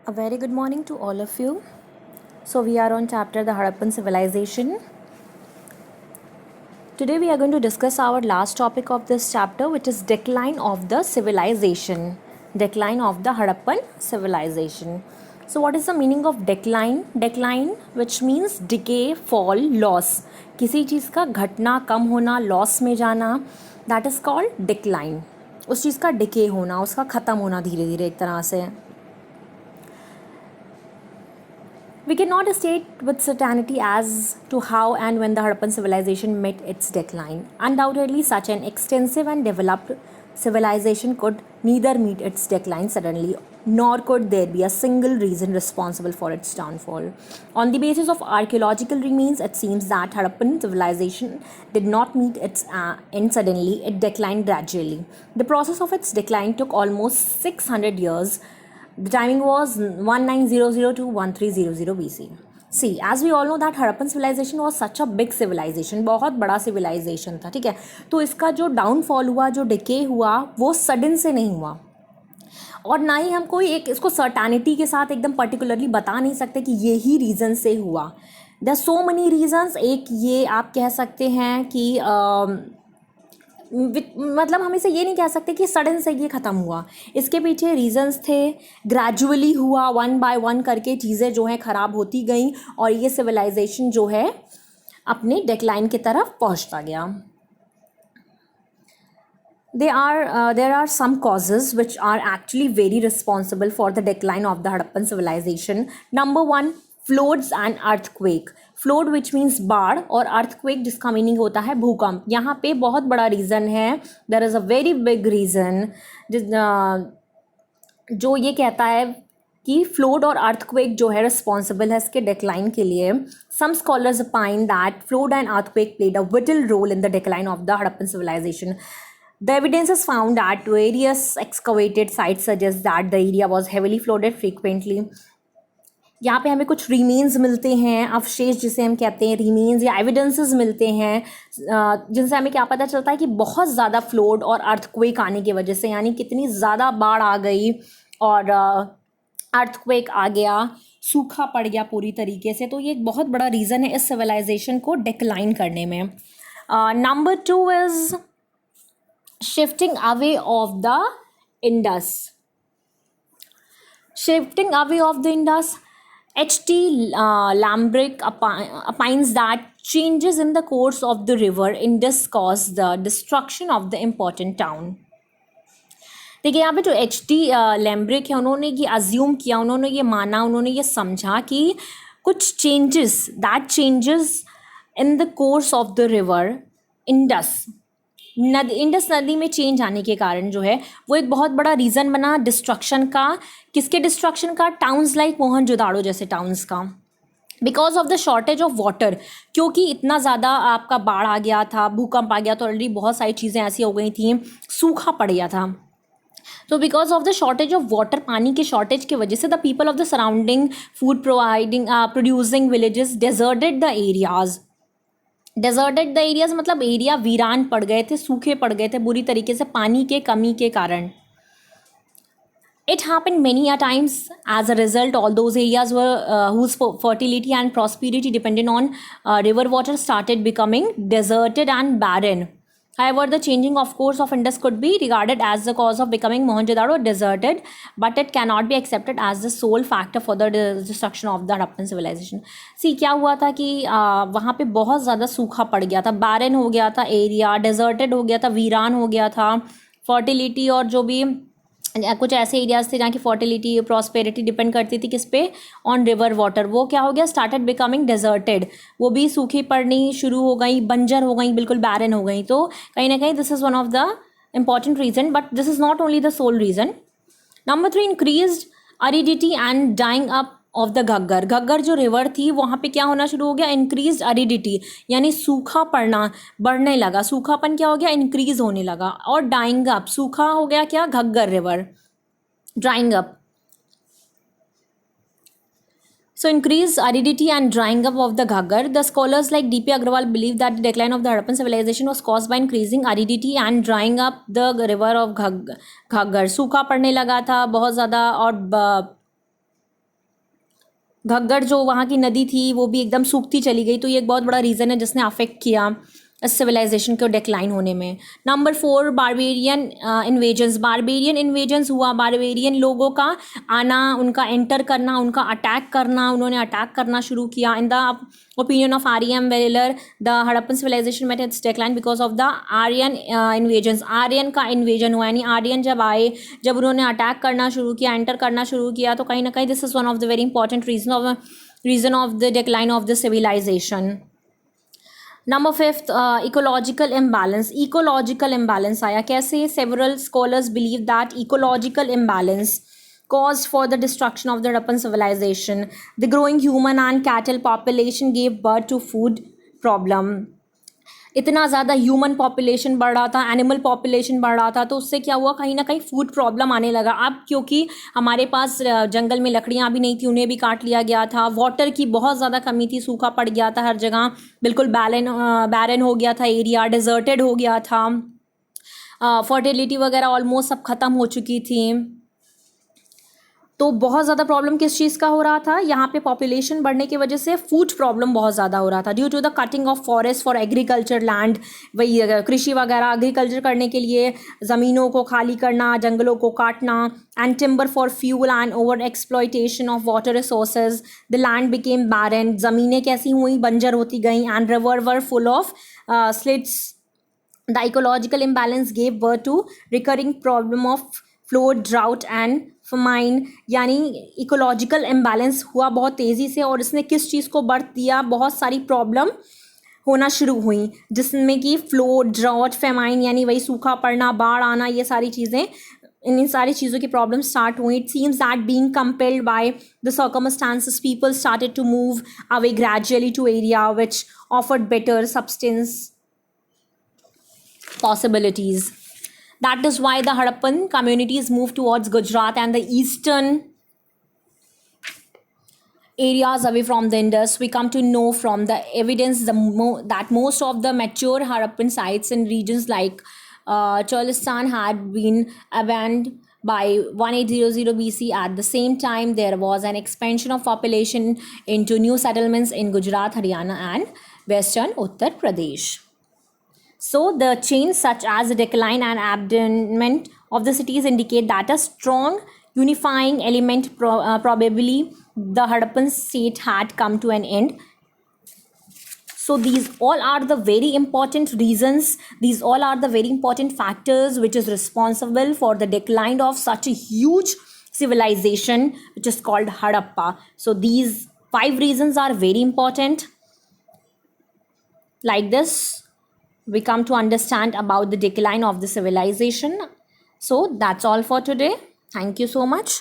A very good morning to all of you. So we are on chapter The Harappan Civilization. Today we are going to discuss our last topic of this chapter, which is decline of the civilization. Decline of the Harappan civilization. So what is the meaning of decline? Decline, which means decay, fall, loss. किसी चीज़ का घटना, कम होना, loss में जाना, that is called decline. उस चीज़ का decay होना, उसका ख़त्म होना धीरे धीरे एक तरह से. We cannot state with certainty as to how and when the Harappan civilization met its decline. Undoubtedly, such an extensive and developed civilization could neither meet its decline suddenly, nor could there be a single reason responsible for its downfall. On the basis of archaeological remains, it seems that Harappan civilization did not meet its end suddenly, it declined gradually. The process of its decline took almost 600 years. The timing was 1900 to 1300 BC. See, as we all know that Harappan civilization was such a big civilization, बहुत बड़ा civilization था, ठीक है. तो इसका जो downfall हुआ, जो डिके हुआ, वो सडन से नहीं हुआ, और ना ही हम कोई एक इसको सर्टेनिटी के साथ एकदम पर्टिकुलरली बता नहीं सकते कि ये ही रीज़न से हुआ. There so many reasons. एक ये आप कह सकते हैं कि मतलब हम इसे ये नहीं कह सकते कि सडन से ये ख़त्म हुआ. इसके पीछे रीजंस थे. ग्रेजुअली हुआ, वन बाय वन करके चीज़ें जो हैं ख़राब होती गई और ये सिविलाइजेशन जो है अपने डेक्लाइन की तरफ पहुंचता गया. There are some causes which are actually very responsible for the decline of the Harappan civilization. Number one, floods and earthquake. Flood which means बाढ़, और अर्थक्वेक जिसका मीनिंग होता है भूकंप. यहाँ पे बहुत बड़ा रीज़न है. There is a very big reason जो ये कहता है कि फ्लोड और अर्थक्वेक जो है रिस्पॉन्सिबल है इसके डिक्लाइन के लिए. Some scholars opine that flood and earthquake played a vital role in the decline of the Harappan civilization. The evidences found at various excavated sites suggest that the area was heavily flooded frequently. यहाँ पे हमें कुछ remains मिलते हैं, अवशेष जिसे हम कहते हैं, रिमेन्स या एविडेंसेस मिलते हैं, जिनसे हमें क्या पता चलता है कि बहुत ज़्यादा फ्लोड और अर्थक्वेक आने की वजह से, यानी कितनी ज़्यादा बाढ़ आ गई और अर्थक्वेक आ गया, सूखा पड़ गया पूरी तरीके से. तो ये एक बहुत बड़ा रीज़न है इस सिविलाइजेशन को डिक्लाइन करने में. Number 2 is shifting away of the Indus. Shifting away of the Indus. H.T. Lambrick opines that changes in the course of the river Indus caused the destruction of the important town. देखिए यहाँ पे जो H.T. लैम्ब्रिक है, उन्होंने ये assume किया, उन्होंने ये माना, उन्होंने ये समझा कि कुछ changes in the course of the river Indus नदी में चेंज आने के कारण जो है वो एक बहुत बड़ा रीज़न बना डिस्ट्रक्शन का. किसके डिस्ट्रक्शन का? टाउन्स लाइक मोहनजोदाड़ो जैसे टाउन्स का. Because of the shortage of water, क्योंकि इतना ज़्यादा आपका बाढ़ आ गया था, भूकंप आ गया, तो ऑलरेडी बहुत सारी चीज़ें ऐसी हो गई थी, सूखा पड़ गया था. तो because of the shortage of water, पानी के शॉर्टेज की वजह से the people of the surrounding food producing villages deserted the areas. Deserted the areas मतलब एरिया वीरान पड़ गए थे, सूखे पड़ गए थे बुरी तरीके से पानी के कमी के कारण. It happened many a times. As a result, all those areas whose fertility and prosperity depended on river water started becoming deserted and barren. However, the changing of course of Indus could be regarded as the cause of becoming Mohenjo-daro deserted, but it cannot be accepted as the sole factor for the destruction of the Harappan civilization. See, क्या हुआ था कि वहाँ पे बहुत ज़्यादा सूखा पड़ गया था, barren हो गया था एरिया, deserted हो गया था, वीरान हो गया था. फर्टिलिटी और जो भी कुछ ऐसे एरियाज थे जहाँ की फर्टिलिटी प्रॉस्पेरिटी डिपेंड करती थी किस पे? On river water. वो क्या हो गया? Started becoming deserted. वो भी सूखी पड़नी शुरू हो गई, बंजर हो गई, बिल्कुल बैरन हो गई. तो कहीं ना कहीं this is one of the important reason, but this is not only the sole reason. Number 3, increased aridity and drying up of the Ghaggar. Ghaggar जो रिवर थी वहाँ पे क्या होना शुरू हो गया? इंक्रीज अरिडिटी, यानी सूखा पड़ना बढ़ने लगा. सूखापन क्या हो गया? इंक्रीज होने लगा. और डाइंग अप, सूखा हो गया क्या? Ghaggar river drawing up. So increased aridity and drying up of the Ghaggar. The scholars like D.P. Agrawal believe that the decline of the Harappan civilization was caused by increasing aridity and drying up the river of Ghaggar. सूखा पड़ने लगा था बहुत ज़्यादा और घग्गर जो वहाँ की नदी थी वो भी एकदम सूखती चली गई, तो ये एक बहुत बड़ा रीज़न है जिसने अफेक्ट किया सिविलाइजेशन को डिक्लाइन होने में। Number 4, barbarian invasions. Barbarian invasions हुआ, बारबेरियन लोगों का आना, उनका एंटर करना, उनका अटैक करना, उन्होंने अटैक करना शुरू किया। In the opinion of R.E.M. Wheeler, the Harappan civilization met its decline because of the Aryan invasions. Aryan का इन्वेजन हुआ, यानी आर्यन जब आए, जब उन्होंने अटैक करना शुरू किया, एंटर करना शुरू किया, तो कहीं ना कहीं this is one of the very important reason of the decline of the civilization. Number 5, ecological imbalance. Ecological imbalance आया कैसे? Several scholars believe that ecological imbalance caused for the destruction of the Harappan civilization. The growing human and cattle population gave birth to food problem. इतना ज़्यादा human population बढ़ रहा था, animal population बढ़ रहा था, तो उससे क्या हुआ, कहीं ना कहीं फूड प्रॉब्लम आने लगा। अब क्योंकि हमारे पास जंगल में लकड़ियाँ भी नहीं थी, उन्हें भी काट लिया गया था, वाटर की बहुत ज़्यादा कमी थी, सूखा पड़ गया था हर जगह, बिल्कुल बैरन हो गया था एरिया, डिजर्टेड हो गया था, फर्टिलिटी वगैरह ऑलमोस्ट सब ख़त्म हो चुकी थी। तो बहुत ज़्यादा प्रॉब्लम किस चीज़ का हो रहा था, यहाँ पे पॉपुलेशन बढ़ने की वजह से फूड प्रॉब्लम बहुत ज़्यादा हो रहा था, due to the cutting of forest for agriculture land. वही कृषि वगैरह एग्रीकल्चर करने के लिए ज़मीनों को खाली करना, जंगलों को काटना, and timber for fuel and over exploitation of water resources, the land became barren. ज़मीनें कैसी हुई, बंजर होती गई, and river were full of silts. The ecological imbalance gave birth to recurring problem of flood, drought and famine. यानी ecological imbalance हुआ बहुत तेज़ी से, और इसने किस चीज़ को बर्थ दिया, बहुत सारी प्रॉब्लम होना शुरू हुई, जिसमें कि फ्लोड, ड्राउट, फेमाइन यानी वही सूखा पड़ना, बाढ़ आना, ये सारी चीज़ें, इन सारी चीज़ों की प्रॉब्लम स्टार्ट हुई। It seems that being compelled by the circumstances people started to move away gradually to area which offered better substance possibilities. That is why the Harappan communities moved towards Gujarat and the eastern areas away from the Indus. We come to know from the evidence that most of the mature Harappan sites in regions like Cholistan had been abandoned by 1800 BC. At the same time, there was an expansion of population into new settlements in Gujarat, Haryana and western Uttar Pradesh. So the change such as the decline and abandonment of the cities indicate that a strong unifying element, probably the Harappan state, had come to an end. So these all are the very important reasons, these all are the very important factors which is responsible for the decline of such a huge civilization which is called Harappa. So these 5 reasons are very important. Like this, we come to understand about the decline of the civilization. So that's all for today. Thank you so much.